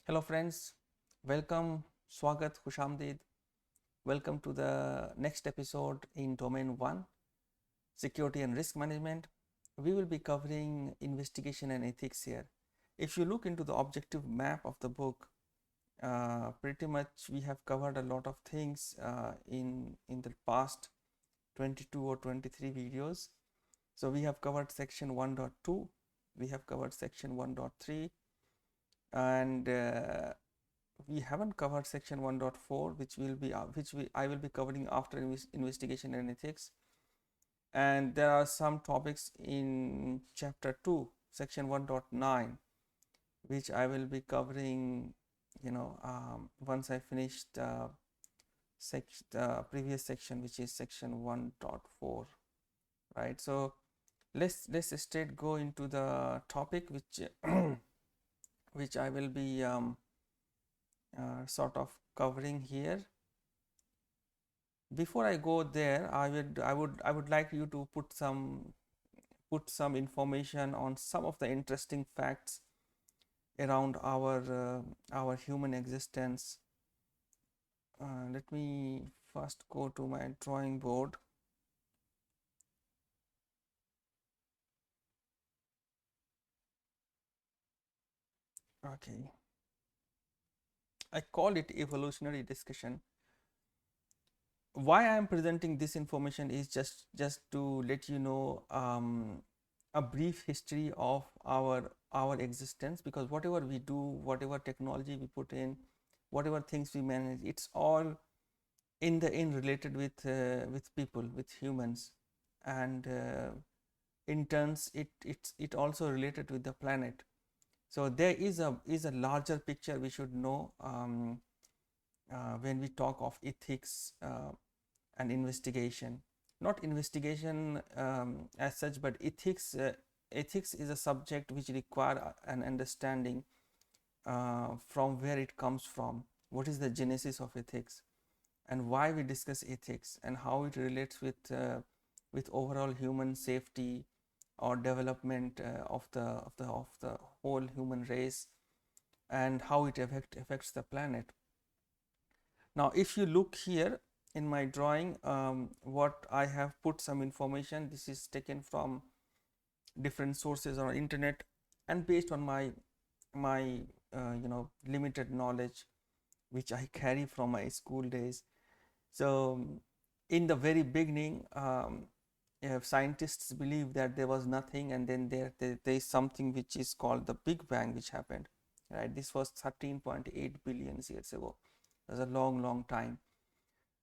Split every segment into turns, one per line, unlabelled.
Hello friends, welcome, Swagat, Khushamdid. Welcome to the next episode in Domain 1, Security and Risk Management. We will be covering investigation and ethics here. If you look into the objective map of the book, pretty much we have covered a lot of things in the past 22 or 23 videos. So we have covered section 1.2, we have covered section 1.3, and we haven't covered section 1.4, which I will be covering after investigation and ethics. And there are some topics in chapter 2, section 1.9, which I will be covering, once I finish the previous section, which is section 1.4, right? So let's straight go into the topic, which which I will be sort of covering here. Before I go there, I would like you to put some information on some of the interesting facts around our human existence. Let me first go to my drawing board. Okay, I call it evolutionary discussion. Why I am presenting this information is just to let you know a brief history of our existence, because whatever we do, whatever technology we put in, whatever things we manage, it's all in the end related with people, with humans, and in turns it also related with the planet. So there is a larger picture we should know when we talk of ethics and investigation. Not investigation as such, but ethics. Ethics is a subject which require an understanding from where it comes from, what is the genesis of ethics, and why we discuss ethics, and how it relates with overall human safety or development of the whole human race, and how it affects the planet. Now, if you look here in my drawing, what I have put some information. This is taken from different sources on internet, and based on my limited knowledge which I carry from my school days. So in the very beginning, scientists believe that there was nothing, and then there is something which is called the Big Bang, which happened, right? This was 13.8 billion years ago. That's a long time.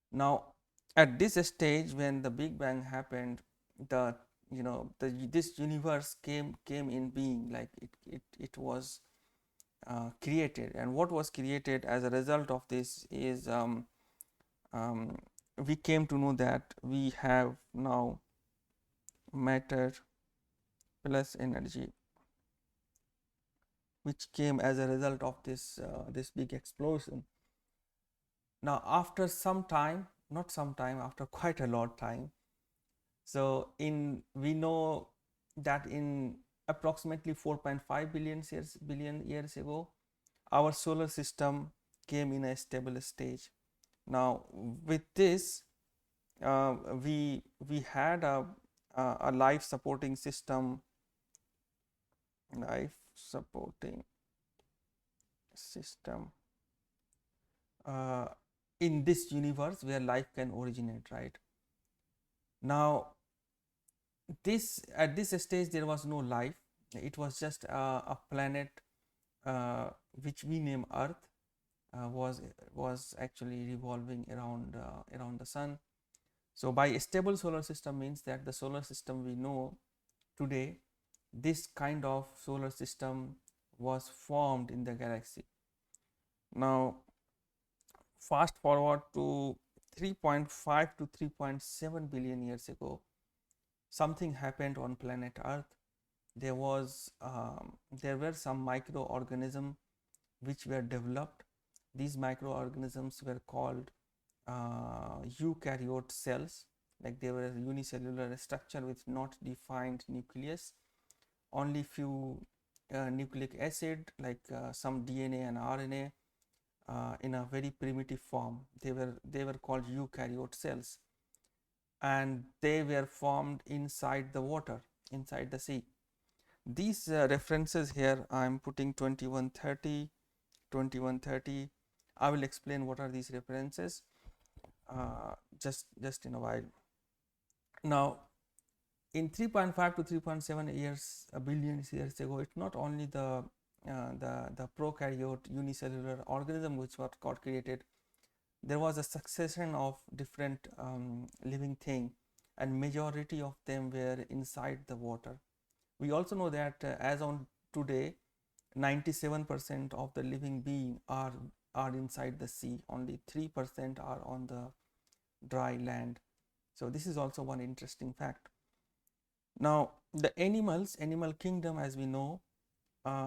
Now, at this stage, when the Big Bang happened, this universe came in being, like it was created. And what was created as a result of this is we came to know that we have now matter plus energy, which came as a result of this big explosion. Now, after some time, not some time, after quite a lot time, so we know that in approximately 4.5 billion years ago, our solar system came in a stable stage. Now, with this, we had a life supporting system, life supporting system in this universe where life can originate, right? Now, at this stage there was no life. It was just a planet which we name Earth, was actually revolving around the sun. So by a stable solar system means that the solar system we know today, this kind of solar system was formed in the galaxy. Now, fast forward to 3.5 to 3.7 billion years ago, something happened on planet Earth. There were some microorganisms which were developed. These microorganisms were called eukaryote cells. Like, they were a unicellular structure with not defined nucleus. Only few nucleic acid like some DNA and RNA in a very primitive form. They were called eukaryote cells, and they were formed inside the water, inside the sea. These references here, I am putting 2130, 2130. I will explain what are these references just in a while. Now, in 3.5 to 3.7 years, billion years ago, it's not only the prokaryote unicellular organism which got created. There was a succession of different living thing, and majority of them were inside the water. We also know that as on today, 97% of the living being are inside the sea. Only 3% are on the dry land. So this is also one interesting fact. Now, the animal kingdom, as we know,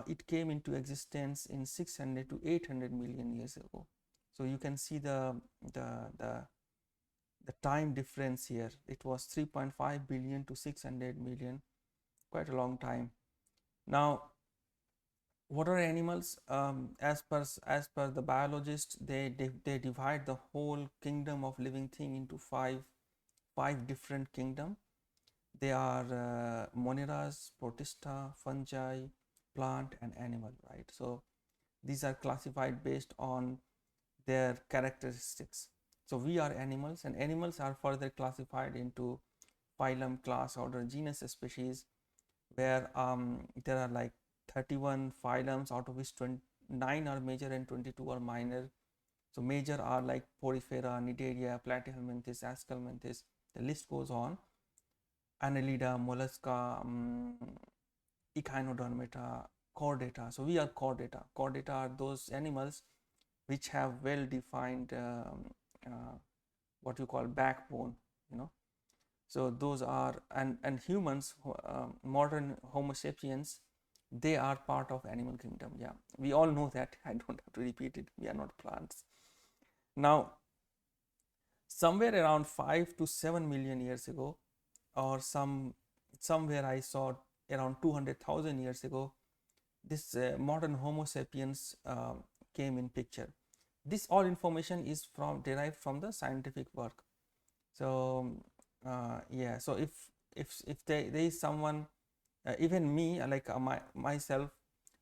it came into existence in 600 to 800 million years ago. So you can see the time difference here. It was 3.5 billion to 600 million, quite a long time. Now, what are animals? As per the biologists, they divide the whole kingdom of living thing into five different kingdom. They are moneras, protista, fungi, plant, and animal, right? So these are classified based on their characteristics. So we are animals, and animals are further classified into phylum, class, order, genus, species, where there are like 31 phylums, out of which 9 are major and 22 are minor. So major are like Porifera, Cnidaria, Platyhelminthes, Aschelminthes. The list goes on. Annelida, Mollusca, Echinodermata, Chordata. So we are Chordata. Chordata are those animals which have well defined what you call backbone, So those are, and humans, modern Homo sapiens, they are part of animal kingdom. Yeah, we all know that. I don't have to repeat it. We are not plants. Now, somewhere around 5 to 7 million years ago, or somewhere I saw around 200,000 years ago, this modern Homo sapiens came in picture. This all information is derived from the scientific work. So yeah, so if there is someone, even me, like myself,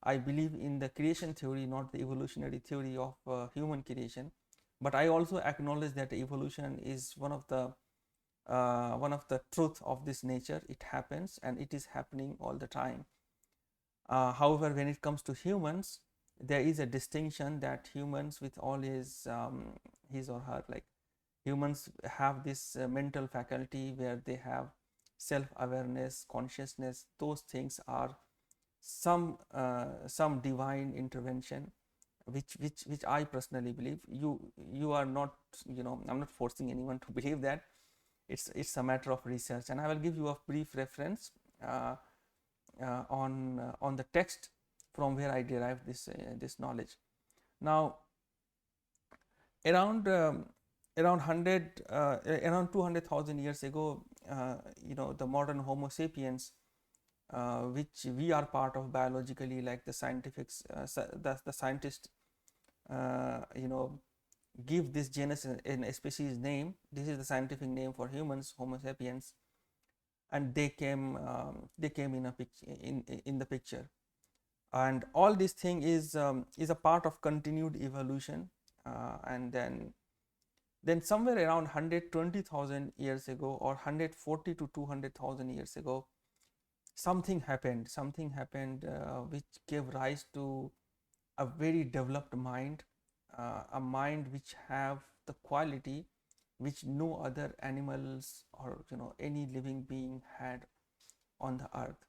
I believe in the creation theory, not the evolutionary theory of human creation, but I also acknowledge that evolution is one of the truth of this nature. It happens, and it is happening all the time. However, when it comes to humans, there is a distinction that humans, with all his or her, like humans have this mental faculty where they have self-awareness, consciousness. Those things are some divine intervention, which I personally believe. You are not, I'm not forcing anyone to believe that. It's a matter of research, and I will give you a brief reference on the text from where I derived this knowledge. Now, around 200,000 years ago, the modern Homo sapiens, which we are part of biologically, like the scientifics, the scientists, give this genus a species name. This is the scientific name for humans, Homo sapiens, and they came in a in the picture. And all this thing is a part of continued evolution, and then somewhere around 120,000 years ago, or 140 to 200,000 years ago, something happened which gave rise to a very developed mind, a mind which have the quality which no other animals or any living being had on the earth.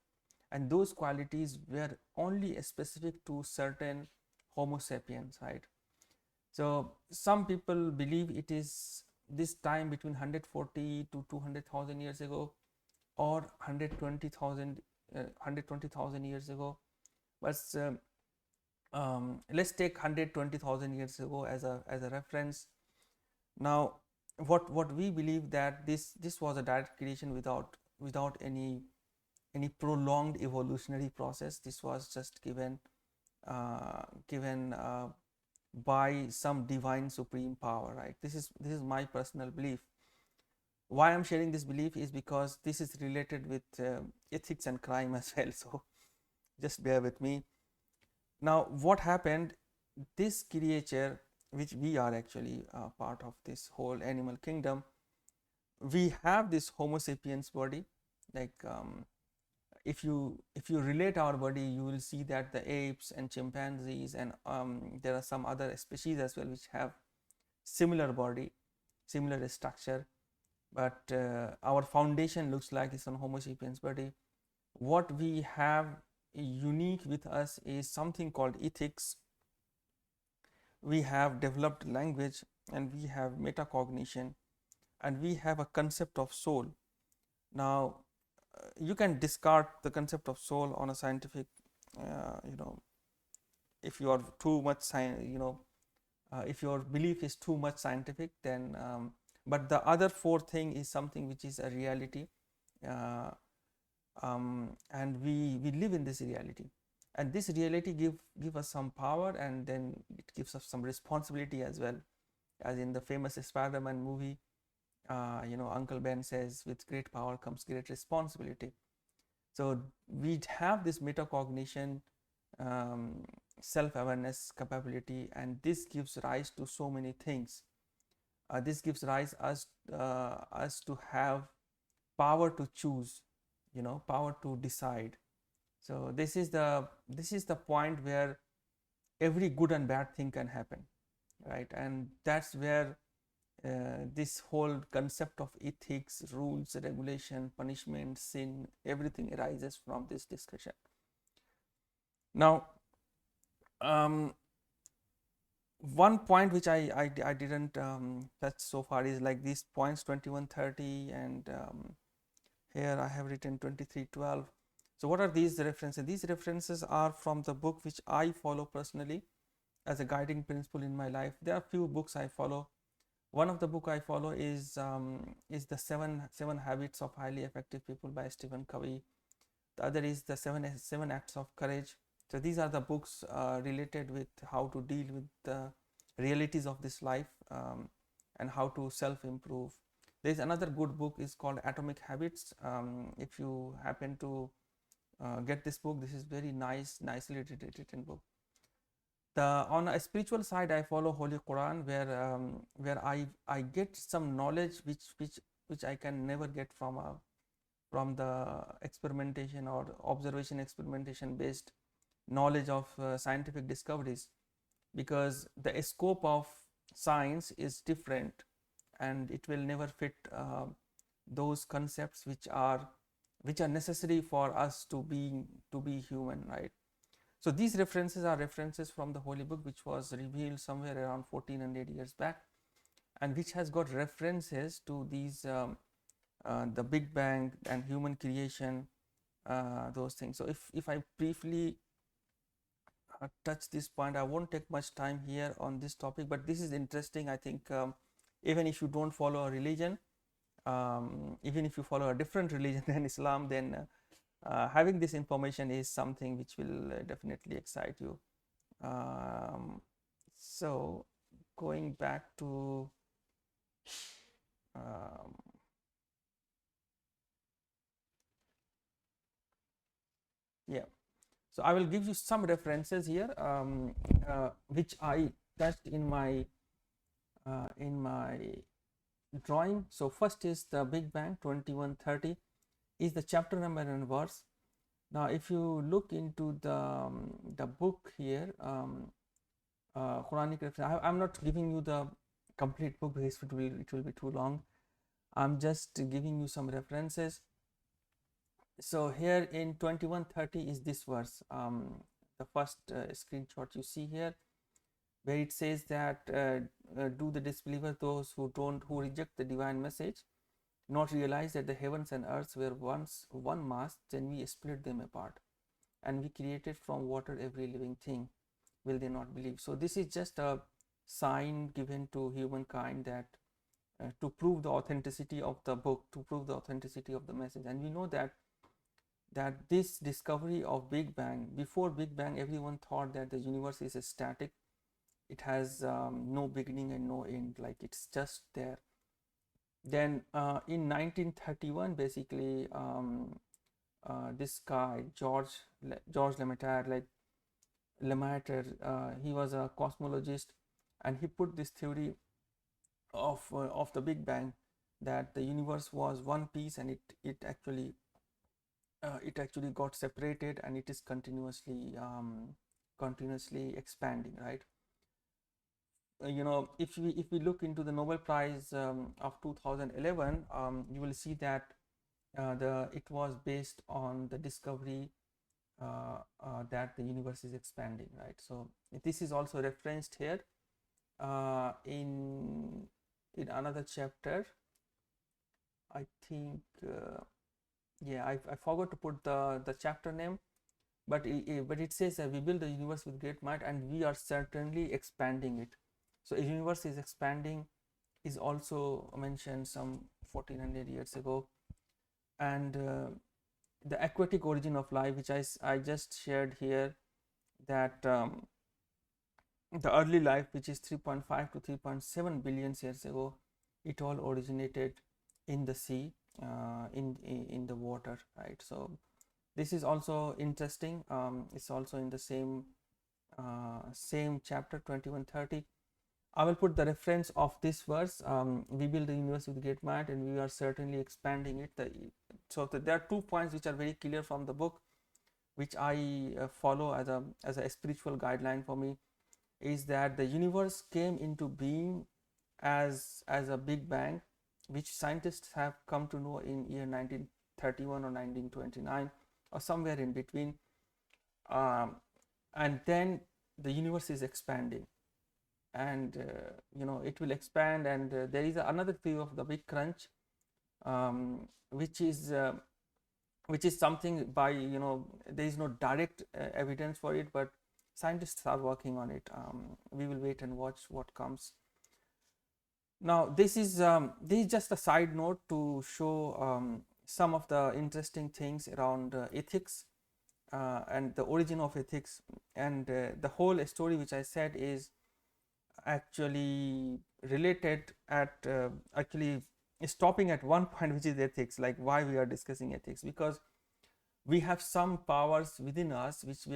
And those qualities were only specific to certain Homo sapiens, right? So some people believe it is this time between 140 to 200,000 years ago, or 120,000 years ago. But let's take 120,000 years ago as a reference. Now, what we believe, that this was a direct creation without any any prolonged evolutionary process. This was just given by some divine supreme power, right? This is my personal belief. Why I'm sharing this belief is because this is related with ethics and crime as well, so just bear with me. Now what happened, this creature, which we are actually part of this whole animal kingdom, we have this Homo sapiens body. Like if you relate our body, you will see that the apes and chimpanzees and there are some other species as well which have similar body, similar structure, but our foundation looks like it's on Homo sapiens body. What we have unique with us is something called ethics. We have developed language, and we have metacognition, and we have a concept of soul. Now you can discard the concept of soul on a scientific, if you are too much if your belief is too much scientific, then but the other fourth thing is something which is a reality, and we live in this reality, and this reality give us some power, and then it gives us some responsibility as well, as in the famous Spider-Man movie. Uncle Ben says, with great power comes great responsibility. So we have this metacognition, self-awareness capability, and this gives rise to so many things. This gives rise us to have power to choose, power to decide. So this is the point where every good and bad thing can happen, right? And that's where this whole concept of ethics, rules, regulation, punishment, sin, everything arises from this discussion. Now one point which I didn't touch so far is like these points 2130, and here I have written 2312. So what are these references? These references are from the book which I follow personally as a guiding principle in my life. There are few books I follow. One of the book I follow is the seven habits of highly effective people by Stephen Covey. The other is the seven acts of courage. So these are the books related with how to deal with the realities of this life, and how to self-improve. There is another good book is called Atomic Habits. If you happen to get this book, this is very nicely written book. On a spiritual side, I follow Holy Quran, where I get some knowledge which I can never get from the experimentation or observation experimentation based knowledge of scientific discoveries, because the scope of science is different, and it will never fit those concepts which are necessary for us to be human, right? So these references are references from the Holy Book, which was revealed somewhere around 1400 years back, and which has got references to these the Big Bang and human creation, those things. So if I briefly touch this point, I won't take much time here on this topic, but this is interesting. I think even if you don't follow a religion, even if you follow a different religion than Islam, then having this information is something which will definitely excite you. So going back to yeah, so I will give you some references here, which I touched in my drawing. So first is the Big Bang 2130 is the chapter number and verse. Now if you look into the book here, Quranic reference, I'm not giving you the complete book because it will be too long. I'm just giving you some references. So here in 2130 is this verse, the first screenshot you see here, where it says that do the disbelievers, those who reject the divine message, not realize that the heavens and earths were once one mass, then we split them apart, and we created from water every living thing. Will they not believe? So this is just a sign given to humankind that to prove the authenticity of the book, to prove the authenticity of the message. And we know that that this discovery of Big Bang, before Big Bang everyone thought that the universe is static, it has no beginning and no end, like it's just there. Then in 1931 basically this guy George Lemaitre, he was a cosmologist, and he put this theory of the Big Bang, that the universe was one piece, and it actually got separated, and it is continuously expanding, right? If we look into the Nobel Prize of 2011, you will see that it was based on the discovery that the universe is expanding, right? So this is also referenced here in another chapter. I think yeah, I forgot to put the chapter name, but it says that we build the universe with great might, and we are certainly expanding it. So a universe is expanding is also mentioned some 1400 years ago. And the aquatic origin of life, which I just shared here, that the early life, which is 3.5 to 3.7 billion years ago, it all originated in the sea, in the water, right? So this is also interesting. It's also in the same chapter 2130. I will put the reference of this verse. We build the universe with great might, and we are certainly expanding it. So there are 2 points which are very clear from the book, which I follow as a spiritual guideline for me, is that the universe came into being as a Big Bang, which scientists have come to know in year 1931 or 1929 or somewhere in between, and then the universe is expanding, and it will expand, and there is another theory of the Big Crunch, which is something by there is no direct evidence for it, but scientists are working on it. We will wait and watch what comes. Now this is just a side note to show some of the interesting things around ethics and the origin of ethics, and the whole story which I said is actually related at actually stopping at one point, which is ethics, like why we are discussing ethics, because we have some powers within us which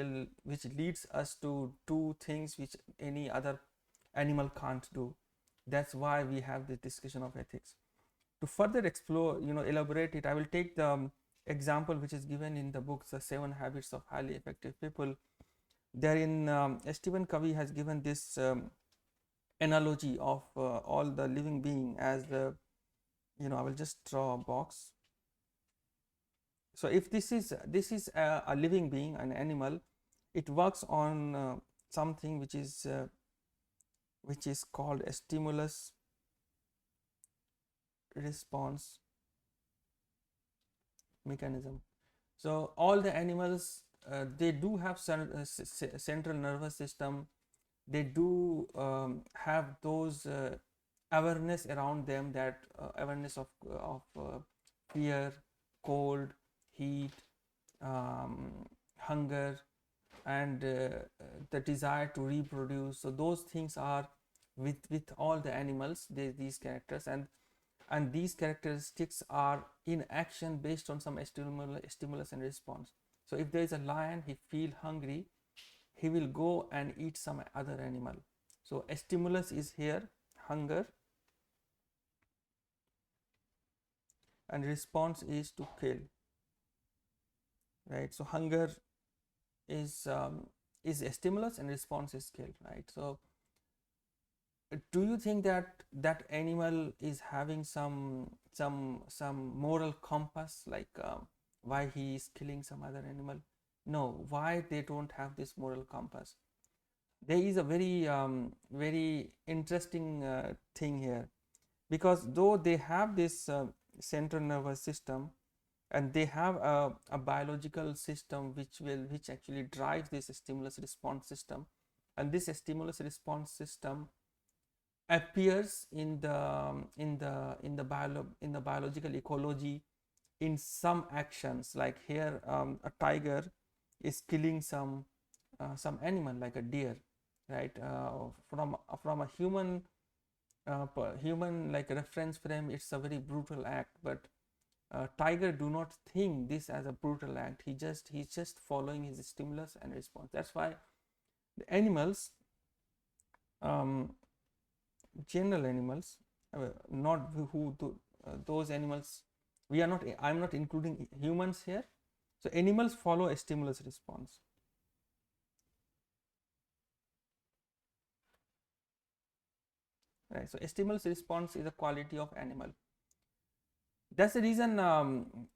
leads us to do things which any other animal can't do. That's why we have this discussion of ethics. To further explore, elaborate it, I will take the example which is given in the book, The 7 Habits of Highly Effective People. Therein Stephen Covey has given this analogy of all the living being as the, I will just draw a box. So if this is a living being, an animal, it works on something which is called a stimulus response mechanism. So all the animals, they do have central nervous system. They do have those awareness around them, that awareness of fear, cold, heat, hunger, and the desire to reproduce. So those things are with all the animals, these characters, and these characteristics are in action based on some stimulus and response. So if there is a lion, he feel hungry, he will go and eat some other animal. So a stimulus is here, hunger, and response is to kill, right? So hunger is a stimulus and response is kill, right? So do you think that that animal is having some moral compass, like why he is killing some other animal? No. Why they don't have this moral compass? There is a very interesting thing here, because though they have this central nervous system, and they have a biological system which actually drives this stimulus response system, and this stimulus response system appears in the biological ecology in some actions, like here a tiger is killing some animal like a deer, right? From a human human like reference frame, it's a very brutal act, but tiger do not think this as a brutal act. He's just following his stimulus and response. That's why the animals, general animals, not those animals, we are not, I'm not including humans here. So animals follow a stimulus response. Right. So a stimulus response is a quality of animal. That's the reason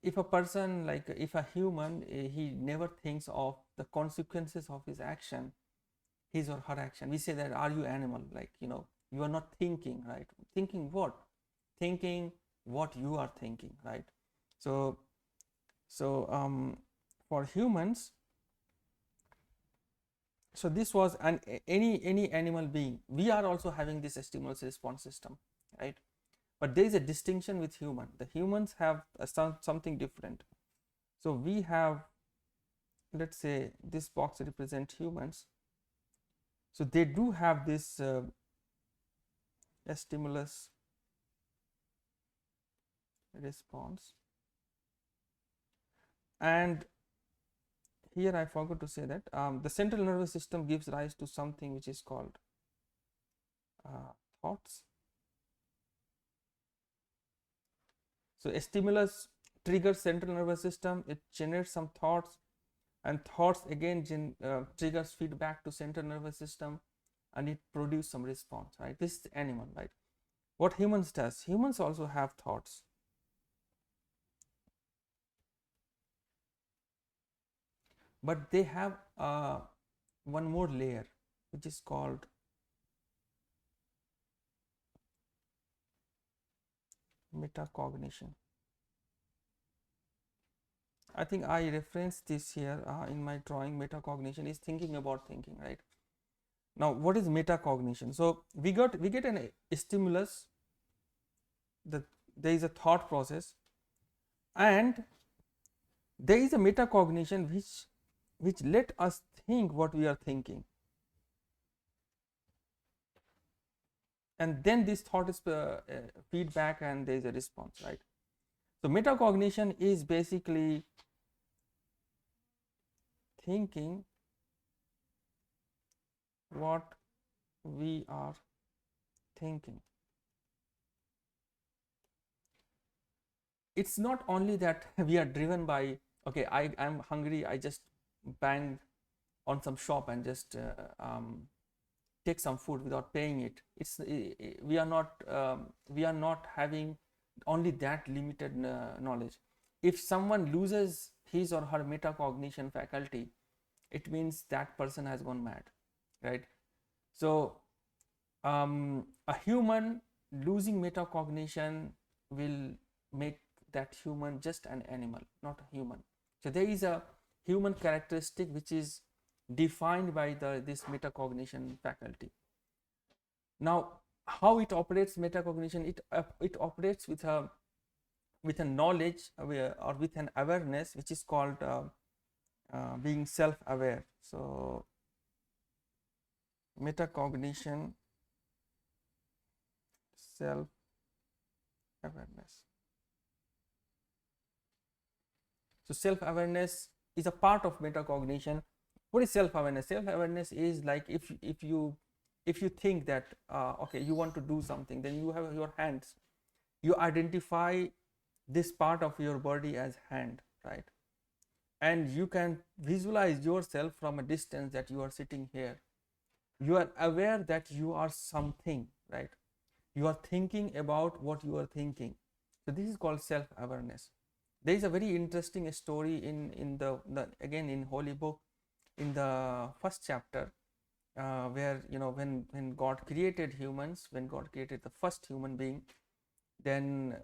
if a person, like if a human, he never thinks of the consequences of his action, his or her action. We say that, are you animal? Like, you are not thinking, right? Thinking what? Thinking what you are thinking, right? So for humans, so this was any animal being, we are also having this stimulus response system, right? But there is a distinction with human. The humans have something different. So we have, let's say this box represents humans. So they do have this stimulus response. And here I forgot to say that the central nervous system gives rise to something which is called thoughts. So a stimulus triggers central nervous system, it generates some thoughts, and thoughts again triggers feedback to central nervous system, and it produces some response, right? This is animal, right? What humans does, humans also have thoughts. But they have one more layer, which is called metacognition. I think I referenced this here in my drawing. Metacognition is thinking about thinking, right? Now, what is metacognition? So we get an stimulus, there is a thought process, and there is a metacognition which let us think what we are thinking, and then this thought is feedback, and there is a response, right? So metacognition is basically thinking what we are thinking. It's not only that we are driven by, okay, I'm hungry, I just bang on some shop and just take some food without paying it. It's we are not having only that limited knowledge. If someone loses his or her metacognition faculty, it means that person has gone mad, right? So a human losing metacognition will make that human just an animal, not a human. So there is a human characteristic which is defined by this metacognition faculty. Now, how it operates, metacognition, it operates with a knowledge or with an awareness which is called being self-aware. So metacognition, self-awareness. So self-awareness is a part of metacognition. What is self-awareness? Self-awareness is like if you think that okay, you want to do something, then you have your hands, you identify this part of your body as hand, right? And you can visualize yourself from a distance that you are sitting here. You are aware that you are something, right? You are thinking about what you are thinking. So this is called self-awareness. There is a very interesting story in the again in Holy Book, in the first chapter, where when God created humans, when God created the first human being, then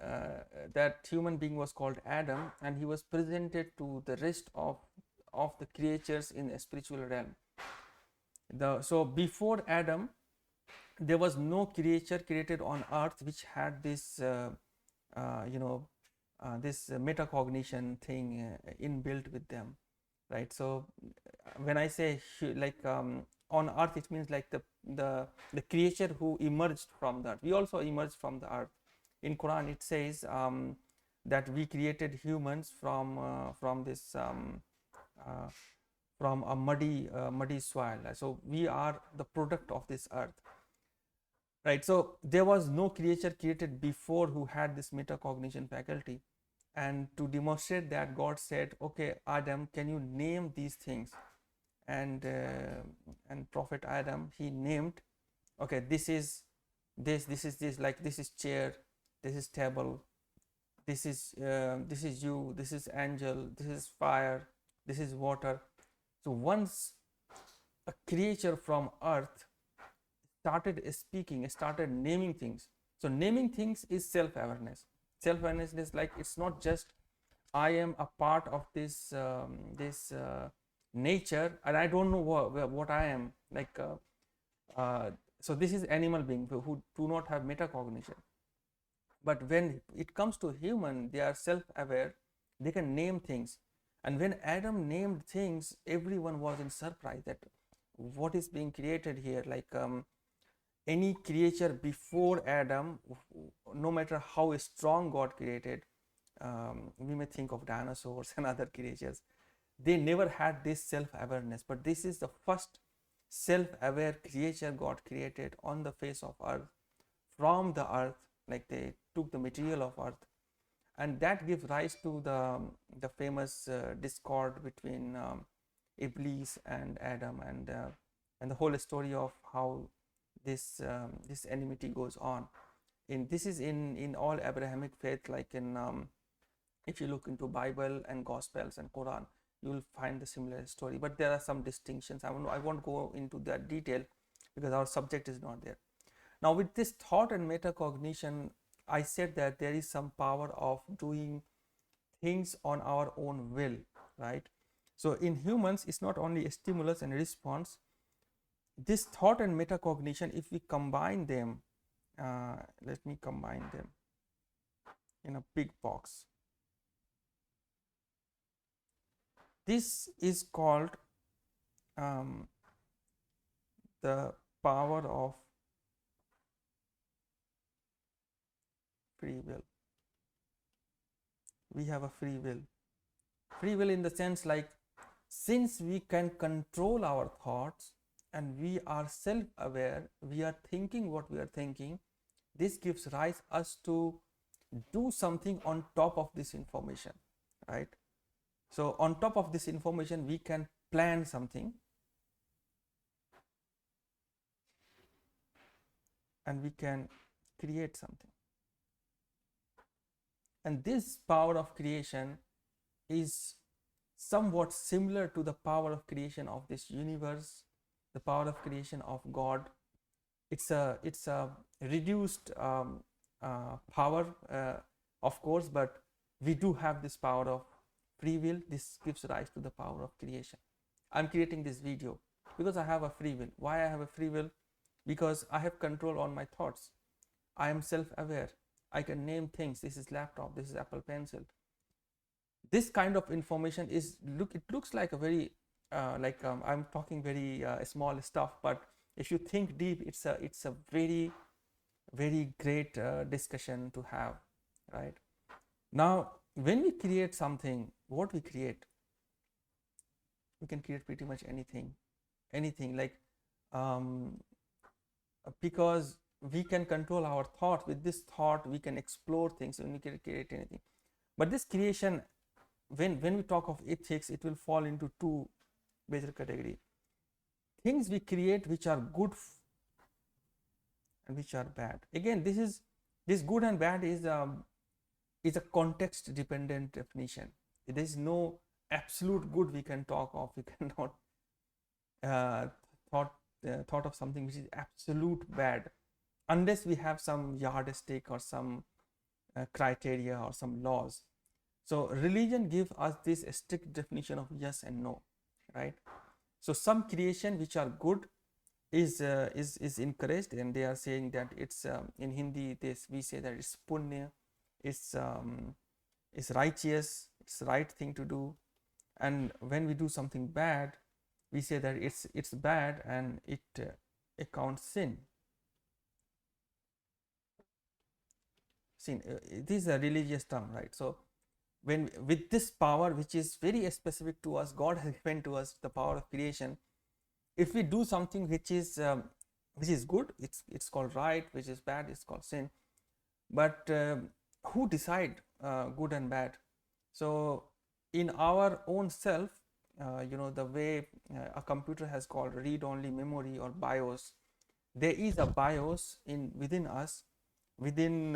that human being was called Adam, and he was presented to the rest of the creatures in a spiritual realm. So before Adam, there was no creature created on earth which had this this metacognition thing inbuilt with them, right? So when I say like on earth, it means like the creature who emerged from that. We also emerged from the earth. In Quran it says that we created humans from this uh, from a muddy soil. So we are the product of this earth, right? So there was no creature created before who had this metacognition faculty. And to demonstrate that, God said, okay, Adam, can you name these things? And Prophet Adam, he named, okay, this is this, like this is chair, this is table, this is you, this is angel, this is fire, this is water. So once a creature from earth started speaking, started naming things. So naming things is self-awareness. Self-awareness is like, it's not just I am a part of this nature and I don't know what I am, like so this is animal being who do not have metacognition. But when it comes to human, they are self-aware, they can name things. And when Adam named things, everyone was in surprise that what is being created here. Like any creature before Adam, no matter how strong God created, we may think of dinosaurs and other creatures, they never had this self-awareness. But this is the first self-aware creature God created on the face of earth, from the earth, like they took the material of earth. And that gives rise to the famous discord between Iblis and Adam, and the whole story of how this enmity goes on. This is in all Abrahamic faith, like in if you look into Bible and Gospels and Quran, you will find the similar story. But there are some distinctions. I won't go into that detail because our subject is not there. Now, with this thought and metacognition, I said that there is some power of doing things on our own will, right? So in humans, it's not only a stimulus and a response. This thought and metacognition, if we combine them, let me combine them in a big box. This is called the power of free will. We have a free will. Free will in the sense, like, since we can control our thoughts and we are self-aware, we are thinking what we are thinking, this gives rise us to do something on top of this information, right? So on top of this information, we can plan something and we can create something. And this power of creation is somewhat similar to the power of creation of this universe, the power of creation of God. It's a reduced power, of course, but we do have this power of free will. This gives rise to the power of creation. I'm creating this video because I have a free will. Why I have a free will? Because I have control on my thoughts. I am self-aware. I can name things. This is laptop, this is Apple Pencil. This kind of information is it looks like a very I'm talking very small stuff, but if you think deep, it's a very, very great discussion to have, right? Now, when we create something, what we create, we can create pretty much anything, like because we can control our thought. With this thought, we can explore things and we can create anything. But this creation, when we talk of ethics, it will fall into two major categories. Things we create which are good and which are bad. Again, this good and bad is a context dependent definition. There is no absolute good we can talk of. We cannot thought of something which is absolute bad unless we have some yardstick or some criteria or some laws. So religion gives us this strict definition of yes and no, right? So some creation which are good is encouraged, and they are saying that it's in Hindi we say that it's punya, it's is righteous, it's the right thing to do. And when we do something bad, we say that it's bad and it accounts sin. This is a religious term, right? So when with this power, which is very specific to us, God has given to us the power of creation. If we do something which is good, it's called right. Which is bad, it's called sin. But who decide good and bad? So in our own self, the way a computer has called read-only memory or BIOS, there is a BIOS within us, within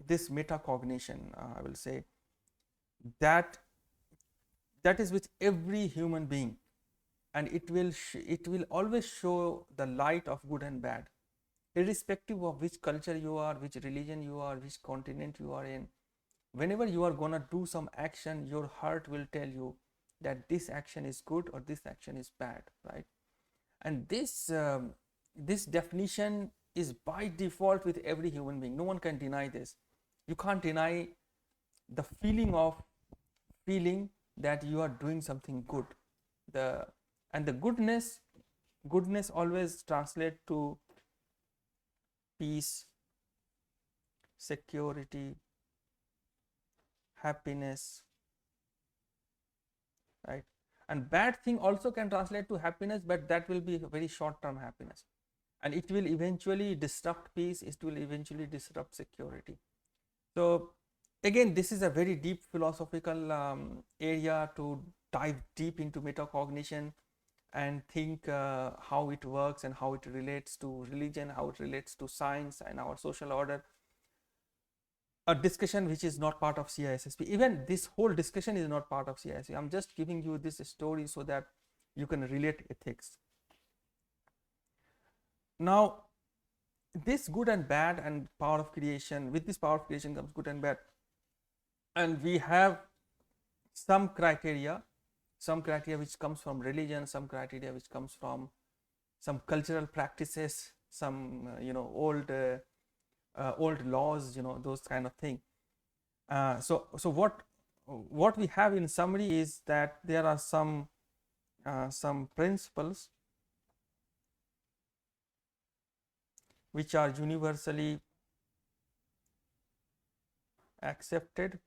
this metacognition, I will say, that is with every human being, and it will always show the light of good and bad, irrespective of which culture you are, which religion you are, which continent you are in. Whenever you are gonna do some action, your heart will tell you that this action is good or this action is bad, right? And this definition is by default with every human being. No one can deny this. You can't deny the feeling that you are doing something good. The goodness always translate to peace, security, happiness, right? And bad thing also can translate to happiness, but that will be a very short-term happiness, and it will eventually disrupt peace, it will eventually disrupt security. So again, this is a very deep philosophical area to dive deep into metacognition and think how it works and how it relates to religion, how it relates to science and our social order. A discussion which is not part of CISSP. Even this whole discussion is not part of CISSP. I'm just giving you this story so that you can relate ethics. Now, this good and bad and power of creation, with this power of creation comes good and bad. And we have some criteria which comes from religion, some criteria which comes from some cultural practices, some old laws, those kind of thing. So what we have in summary is that there are some principles which are universally accepted.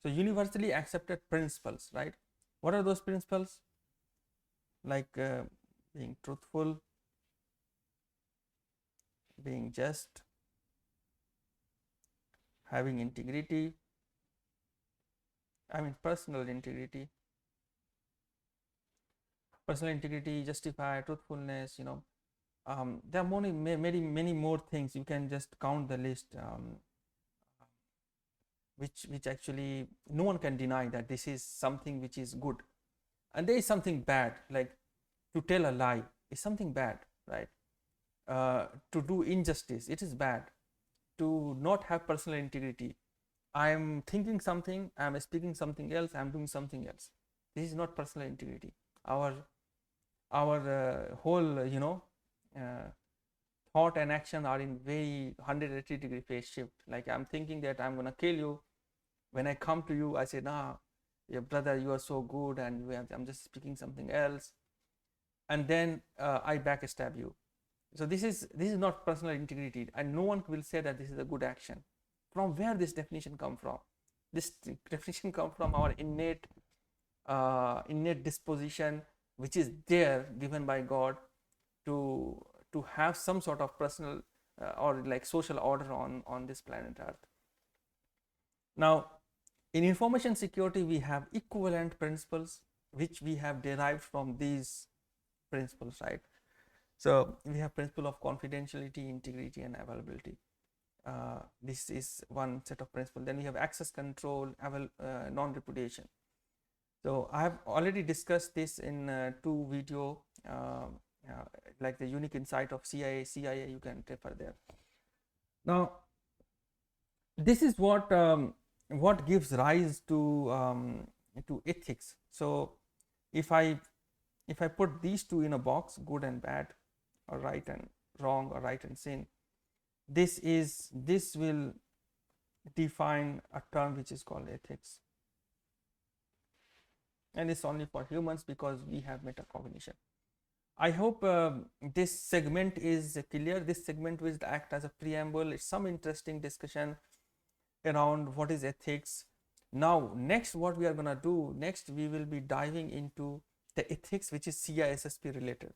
So universally accepted principles, right? What are those principles? Like being truthful, being just, having integrity, personal integrity, justify, truthfulness, there are many more things. You can just count the list, which actually no one can deny that this is something which is good, and there is something bad, like to tell a lie is something bad, right? To do injustice, it is bad. To not have personal integrity, I am thinking something, I am speaking something else, I am doing something else. This is not personal integrity. Our whole thought and action are in very 180-degree phase shift. Like I'm thinking that I'm gonna kill you. When I come to you, I say, nah, your brother, you are so good, and I'm just speaking something else, and then I backstab you. So this is not personal integrity, and no one will say that this is a good action. From where this definition come from? This definition come from our innate disposition, which is there, given by God, to have some sort of personal or like social order on this planet Earth. Now, in information security, we have equivalent principles which we have derived from these principles, right? So we have principle of confidentiality, integrity, and availability. This is one set of principles. Then we have access control, non-repudiation. So I have already discussed this in 2 video, like the unique insight of CIA. You can refer there. Now, this is what gives rise to ethics. So if I put these two in a box, good and bad, or right and wrong, or right and sin, this will define a term which is called ethics, and it's only for humans because we have metacognition. I hope this segment is clear. This segment will act as a preamble. It's some interesting discussion around what is ethics. Now next, what we are going to do next, we will be diving into the ethics which is CISSP related.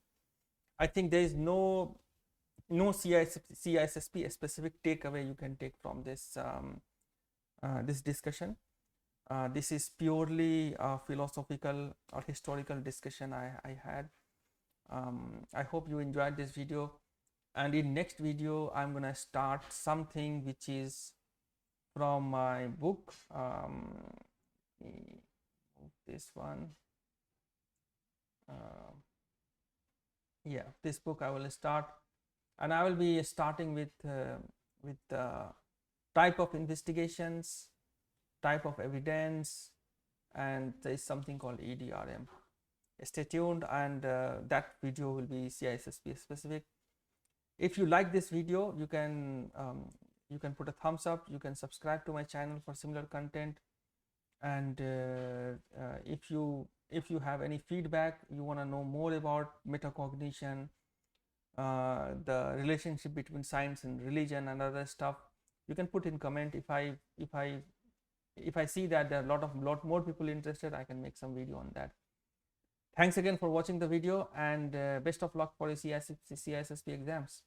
I think there is no CISSP specific takeaway you can take from this this discussion. This is purely a philosophical or historical discussion I had. I hope you enjoyed this video, and in next video I'm gonna start something which is from my book. This one, yeah, this book I will start, and I will be starting with type of investigations, type of evidence, and there is something called EDRM. Stay tuned, and that video will be CISSP specific. If you like this video, you can put a thumbs up, you can subscribe to my channel for similar content, and if you have any feedback, you want to know more about metacognition, the relationship between science and religion and other stuff, you can put in comment. If I see that there are a lot more people interested, I can make some video on that. Thanks again for watching the video, and best of luck for your CISSP exams.